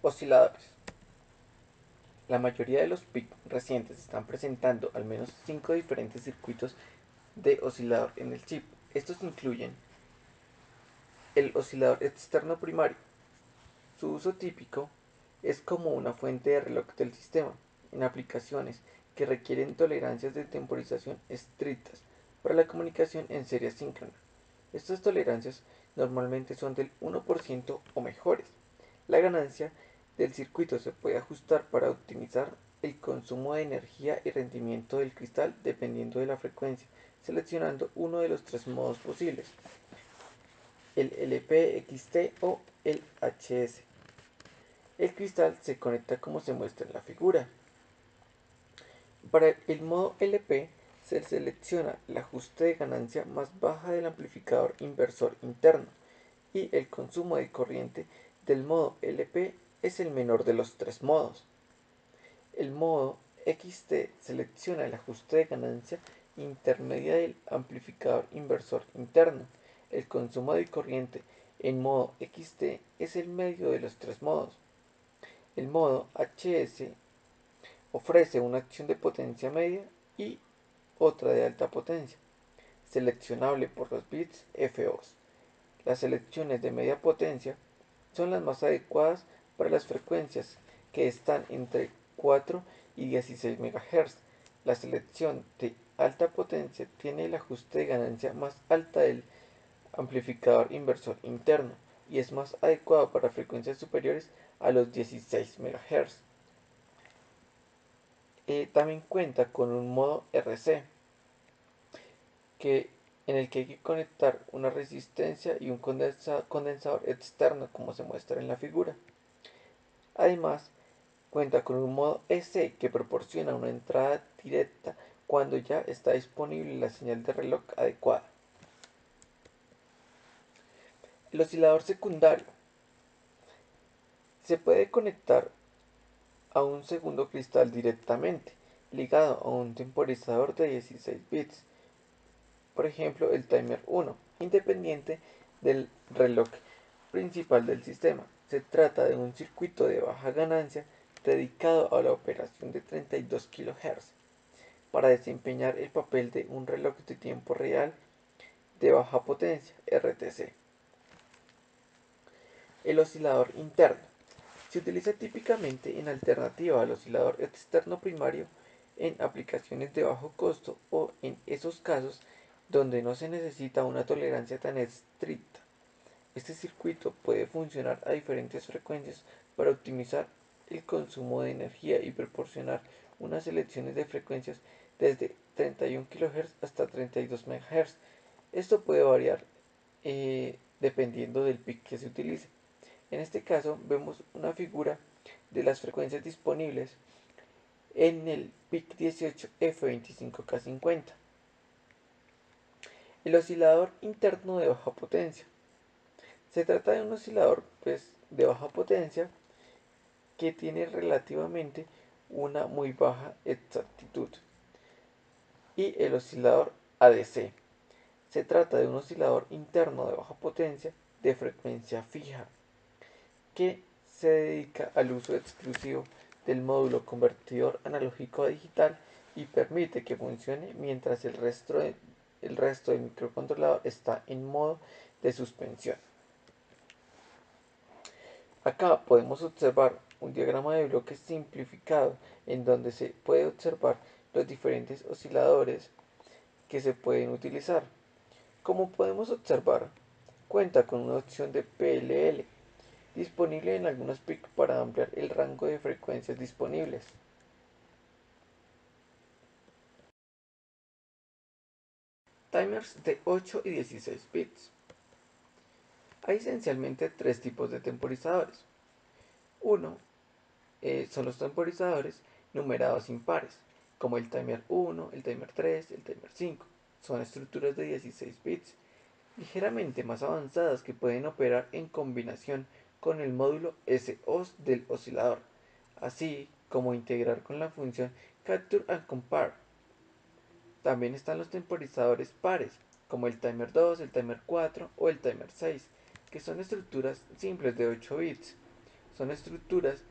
Osciladores. La mayoría de los PIC recientes están presentando al menos 5 diferentes circuitos de oscilador en el chip. Estos incluyen el oscilador externo primario. Su uso típico es como una fuente de reloj del sistema, en aplicaciones que requieren tolerancias de temporización estrictas para la comunicación en serie asíncrona. Estas tolerancias normalmente son del 1% o mejores. La ganancia del circuito se puede ajustar para optimizar el consumo de energía y rendimiento del cristal dependiendo de la frecuencia, seleccionando uno de los tres modos posibles, el LP-XT o el HS. El cristal se conecta como se muestra en la figura. Para el modo LP se selecciona el ajuste de ganancia más baja del amplificador inversor interno y el consumo de corriente del modo LP es el menor de los tres modos. El modo XT selecciona el ajuste de ganancia intermedia del amplificador inversor interno. El consumo de corriente en modo XT es el medio de los tres modos. El modo HS ofrece una acción de potencia media y otra de alta potencia, seleccionable por los bits FOs. Las selecciones de media potencia son las más adecuadas para las frecuencias que están entre 4 y 16 MHz. La selección de alta potencia tiene el ajuste de ganancia más alta del amplificador inversor interno y es más adecuado para frecuencias superiores a los 16 MHz. También cuenta con un modo RC en el que hay que conectar una resistencia y un condensador externo como se muestra en la figura. Además, cuenta con un modo EC que proporciona una entrada directa cuando ya está disponible la señal de reloj adecuada. El oscilador secundario se puede conectar a un segundo cristal directamente, ligado a un temporizador de 16 bits, por ejemplo el timer 1, independiente del reloj principal del sistema. Se trata de un circuito de baja ganancia dedicado a la operación de 32 kHz para desempeñar el papel de un reloj de tiempo real de baja potencia, RTC. El oscilador interno se utiliza típicamente en alternativa al oscilador externo primario en aplicaciones de bajo costo o en esos casos donde no se necesita una tolerancia tan estricta. Este circuito puede funcionar a diferentes frecuencias para optimizar el consumo de energía y proporcionar unas selecciones de frecuencias desde 31 kHz hasta 32 MHz. Esto puede variar dependiendo del PIC que se utilice. En este caso vemos una figura de las frecuencias disponibles en el PIC 18F25K50. El oscilador interno de baja potencia. Se trata de un oscilador de baja potencia que tiene relativamente una muy baja exactitud. Y el oscilador ADC. Se trata de un oscilador interno de baja potencia de frecuencia fija que se dedica al uso exclusivo del módulo convertidor analógico a digital y permite que funcione mientras el resto del microcontrolador está en modo de suspensión. Acá podemos observar un diagrama de bloques simplificado en donde se puede observar los diferentes osciladores que se pueden utilizar. Como podemos observar, cuenta con una opción de PLL disponible en algunos PIC para ampliar el rango de frecuencias disponibles. Timers de 8 y 16 bits. Hay esencialmente tres tipos de temporizadores. Uno son los temporizadores numerados impares, como el timer 1, el timer 3, el timer 5. Son estructuras de 16 bits, ligeramente más avanzadas que pueden operar en combinación con el módulo SOS del oscilador, así como integrar con la función Capture and Compare. También están los temporizadores pares, como el timer 2, el timer 4 o el timer 6, que son estructuras simples de 8 bits. son estructuras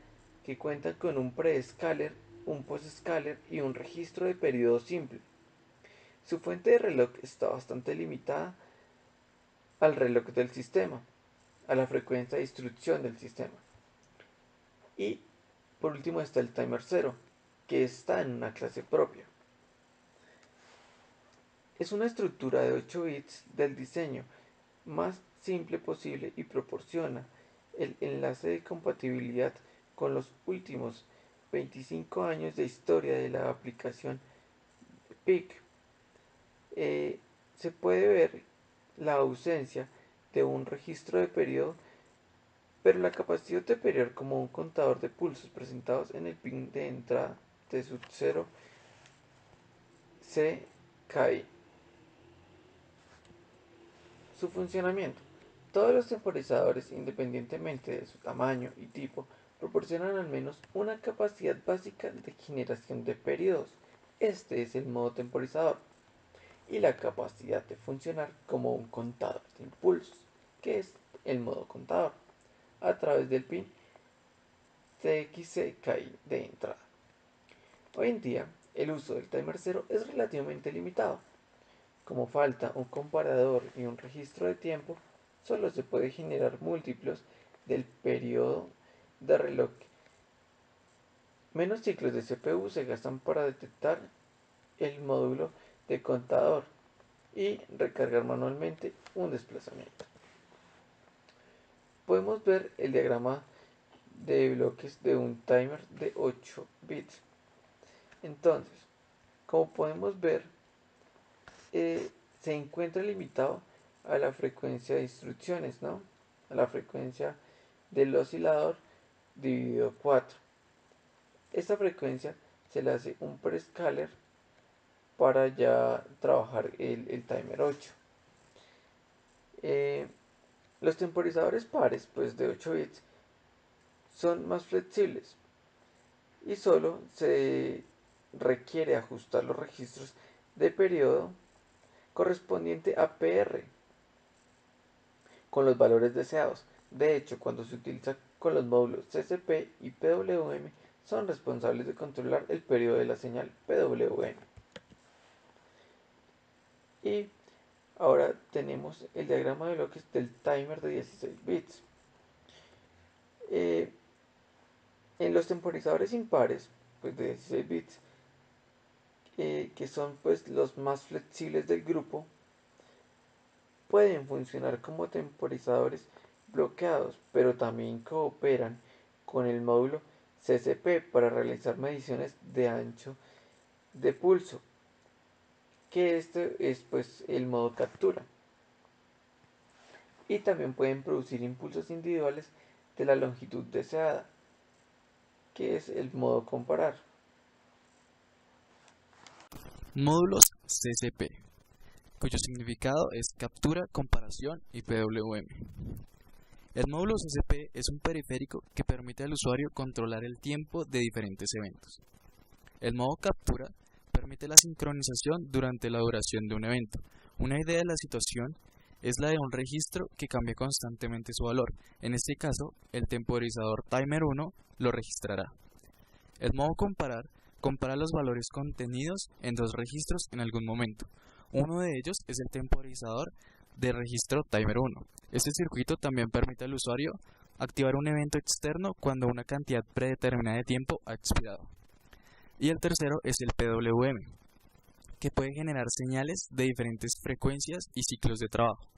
que cuentan con un pre-scaler, un post-scaler y un registro de periodo simple. Su fuente de reloj está bastante limitada al reloj del sistema, a la frecuencia de instrucción del sistema. Y por último está el timer 0, que está en una clase propia. Es una estructura de 8 bits del diseño más simple posible y proporciona el enlace de compatibilidad con los últimos 25 años de historia de la aplicación PIC. Se puede ver la ausencia de un registro de periodo, pero la capacidad de periodo como un contador de pulsos presentados en el pin de entrada de sub 0 CKI. Su funcionamiento. Todos los temporizadores, independientemente de su tamaño y tipo, proporcionan al menos una capacidad básica de generación de periodos. Este es el modo temporizador. Y la capacidad de funcionar como un contador de impulsos, que es el modo contador, a través del pin TXCKI de entrada. Hoy en día, el uso del timer 0 es relativamente limitado. Como falta un comparador y un registro de tiempo, solo se puede generar múltiplos del periodo de reloj. Menos ciclos de CPU se gastan para detectar el módulo de contador y recargar manualmente un desplazamiento. Podemos ver el diagrama de bloques de un timer de 8 bits. Entonces, como podemos ver, se encuentra limitado a la frecuencia de instrucciones, ¿no? A la frecuencia del oscilador dividido 4. Esta frecuencia se le hace un prescaler para ya trabajar el timer 8. Los temporizadores pares, pues de 8 bits, son más flexibles y solo se requiere ajustar los registros de periodo correspondiente a PR con los valores deseados. De hecho, cuando se utiliza con los módulos CCP y PWM, son responsables de controlar el periodo de la señal PWM. Y ahora tenemos el diagrama de bloques del timer de 16 bits. En los temporizadores impares, pues de 16 bits, que son pues los más flexibles del grupo, pueden funcionar como temporizadores bloqueados, pero también cooperan con el módulo CCP para realizar mediciones de ancho de pulso, que este es pues el modo captura. Y también pueden producir impulsos individuales de la longitud deseada, que es el modo comparar. Módulos CCP, cuyo significado es captura, comparación y PWM. El módulo CCP es un periférico que permite al usuario controlar el tiempo de diferentes eventos. El modo captura permite la sincronización durante la duración de un evento. Una idea de la situación es la de un registro que cambia constantemente su valor. En este caso, el temporizador timer 1 lo registrará. El modo comparar compara los valores contenidos en dos registros en algún momento. Uno de ellos es el temporizador de registro timer 1. Este circuito también permite al usuario activar un evento externo cuando una cantidad predeterminada de tiempo ha expirado. Y el tercero es el PWM, que puede generar señales de diferentes frecuencias y ciclos de trabajo.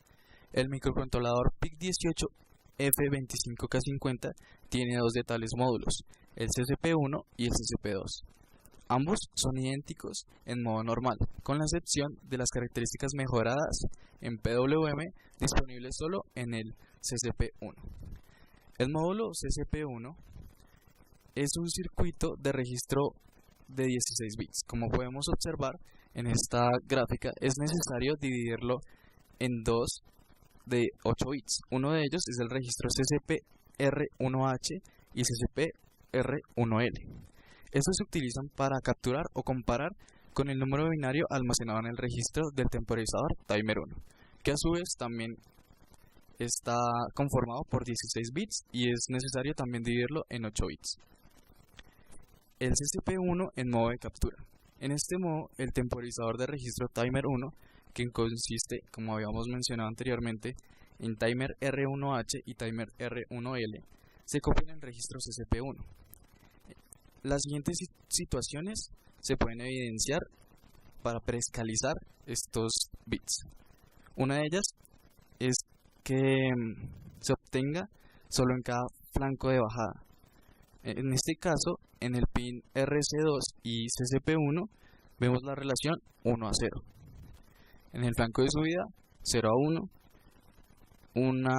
El microcontrolador PIC18F25K50 tiene dos de tales módulos, el CCP1 y el CCP2. Ambos son idénticos en modo normal, con la excepción de las características mejoradas en PWM disponibles solo en el CCP1. El módulo CCP1 es un circuito de registro de 16 bits. Como podemos observar en esta gráfica, es necesario dividirlo en dos de 8 bits. Uno de ellos es el registro CCP-R1H y CCP-R1L. Estos se utilizan para capturar o comparar con el número binario almacenado en el registro del temporizador timer 1, que a su vez también está conformado por 16 bits y es necesario también dividirlo en 8 bits. El CCP1 en modo de captura. En este modo, el temporizador de registro timer 1, que consiste, como habíamos mencionado anteriormente, en timer R1H y timer R1L, se copia en el registro CCP1. Las siguientes situaciones se pueden evidenciar para preescalizar estos bits. Una de ellas es que se obtenga solo en cada flanco de bajada. En este caso, en el pin RC2 y CCP1 vemos la relación 1 a 0. En el flanco de subida, 0 a 1. Una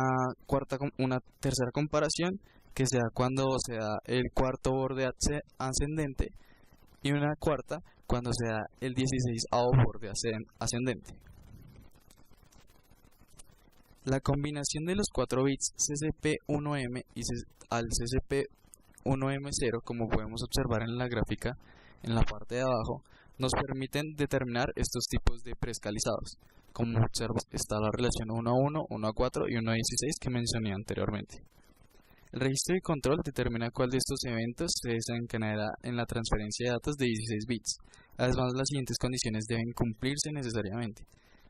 tercera comparación que se da cuando se da el cuarto borde ascendente y una cuarta cuando se da el 16avo borde ascendente. La combinación de los 4 bits CCP1M y al CCP1M0, como podemos observar en la gráfica en la parte de abajo, nos permiten determinar estos tipos de preescalizados. Como observas, está la relación 1 a 1, 1 a 4 y 1 a 16 que mencioné anteriormente. El registro de control determina cuál de estos eventos se desencadenará en la transferencia de datos de 16 bits. Además, las siguientes condiciones deben cumplirse necesariamente.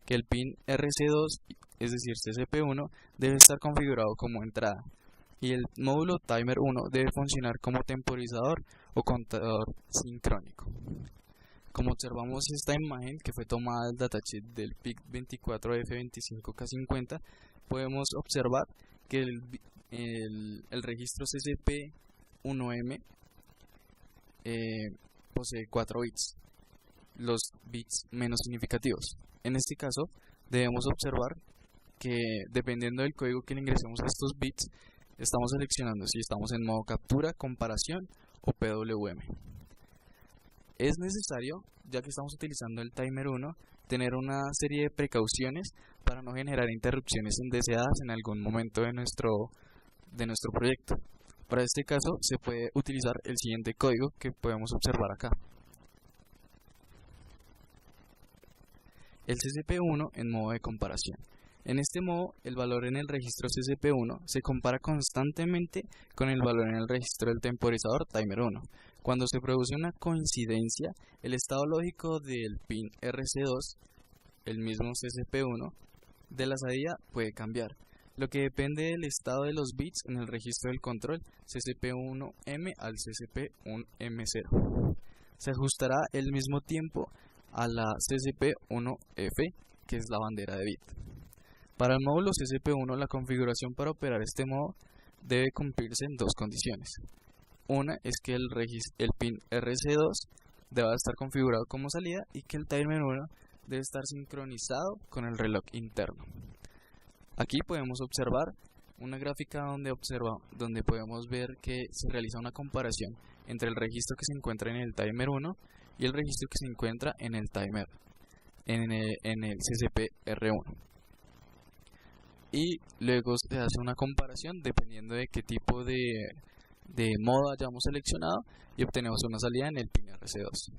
Que el pin RC2, es decir CCP1, debe estar configurado como entrada y el módulo timer 1 debe funcionar como temporizador o contador sincrónico. Como observamos esta imagen que fue tomada del datasheet del PIC24F25K50, podemos observar que el registro CCP1M posee 4 bits, los bits menos significativos. En este caso, debemos observar que dependiendo del código que le ingresemos a estos bits, estamos seleccionando si estamos en modo captura, comparación o PWM. Es necesario, ya que estamos utilizando el timer 1, tener una serie de precauciones para no generar interrupciones indeseadas en algún momento de nuestro proyecto. Para este caso se puede utilizar el siguiente código que podemos observar acá. El CCP1 en modo de comparación. En este modo, el valor en el registro CCP1 se compara constantemente con el valor en el registro del temporizador timer 1. Cuando se produce una coincidencia, el estado lógico del pin RC2, el mismo CCP1, de la salida puede cambiar, lo que depende del estado de los bits en el registro del control CCP1M al CCP1M0. Se ajustará al mismo tiempo a la CCP1F, que es la bandera de bit. Para el módulo CCP1, la configuración para operar este modo debe cumplirse en dos condiciones. Una es que el pin RC2 deba estar configurado como salida y que el timer 1 debe estar sincronizado con el reloj interno. Aquí podemos observar una gráfica donde podemos ver que se realiza una comparación entre el registro que se encuentra en el timer 1 y el registro que se encuentra en el timer, en el CCP-R1. Y luego se hace una comparación dependiendo de qué tipo de modo hayamos seleccionado y obtenemos una salida en el pin RC2.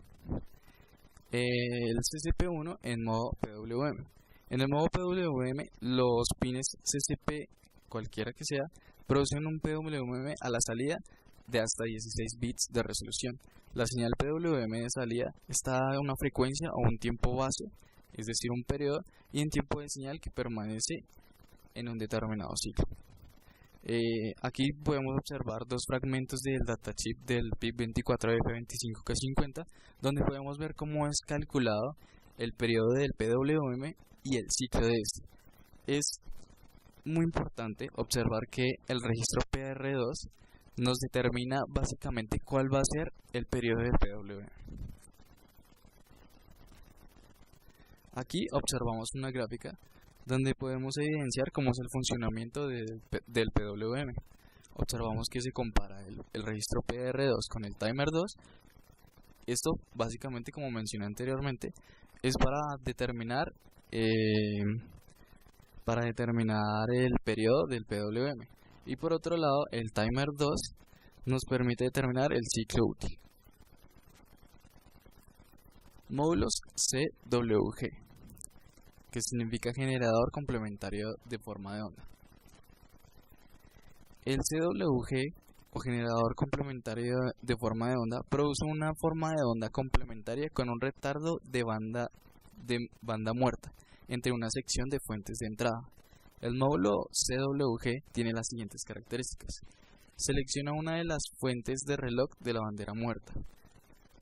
El CCP1 en modo PWM. En el modo PWM, los pines CCP, cualquiera que sea, producen un PWM a la salida de hasta 16 bits de resolución. La señal PWM de salida está a una frecuencia o un tiempo base, es decir, un periodo, y un tiempo de señal que permanece en un determinado ciclo. Aquí podemos observar dos fragmentos del datasheet del PIC24F25K50, donde podemos ver cómo es calculado el periodo del PWM y el ciclo de este. Es muy importante observar que el registro PR2 nos determina básicamente cuál va a ser el periodo del PWM. Aquí observamos una gráfica donde podemos evidenciar cómo es el funcionamiento del PWM. Observamos que se compara el registro PR2 con el timer 2. Esto básicamente, como mencioné anteriormente, es para determinar el periodo del PWM. Y por otro lado, el timer 2 nos permite determinar el ciclo útil. Módulos CWG, que significa generador complementario de forma de onda. El CWG o generador complementario de forma de onda produce una forma de onda complementaria con un retardo de banda muerta entre una sección de fuentes de entrada. El módulo CWG tiene las siguientes características. Selecciona una de las fuentes de reloj de la bandera muerta.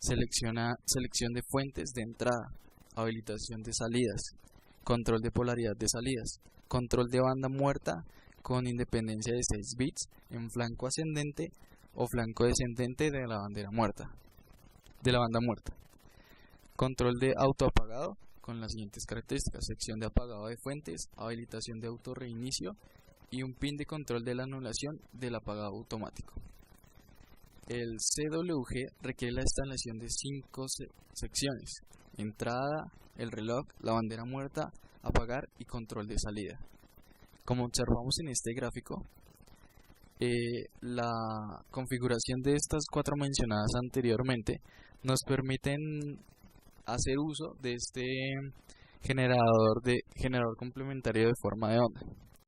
Selección de fuentes de entrada, habilitación de salidas, control de polaridad de salidas, control de banda muerta con independencia de 6 bits en flanco ascendente o flanco descendente de la bandera muerta, control de autoapagado con las siguientes características: sección de apagado de fuentes, habilitación de autorreinicio y un pin de control de la anulación del apagado automático. El CWG requiere la instalación de 5 secciones: entrada, el reloj, la bandera muerta, apagar y control de salida. Como observamos en este gráfico, la configuración de estas 4 mencionadas anteriormente nos permiten hacer uso de este generador complementario de forma de onda.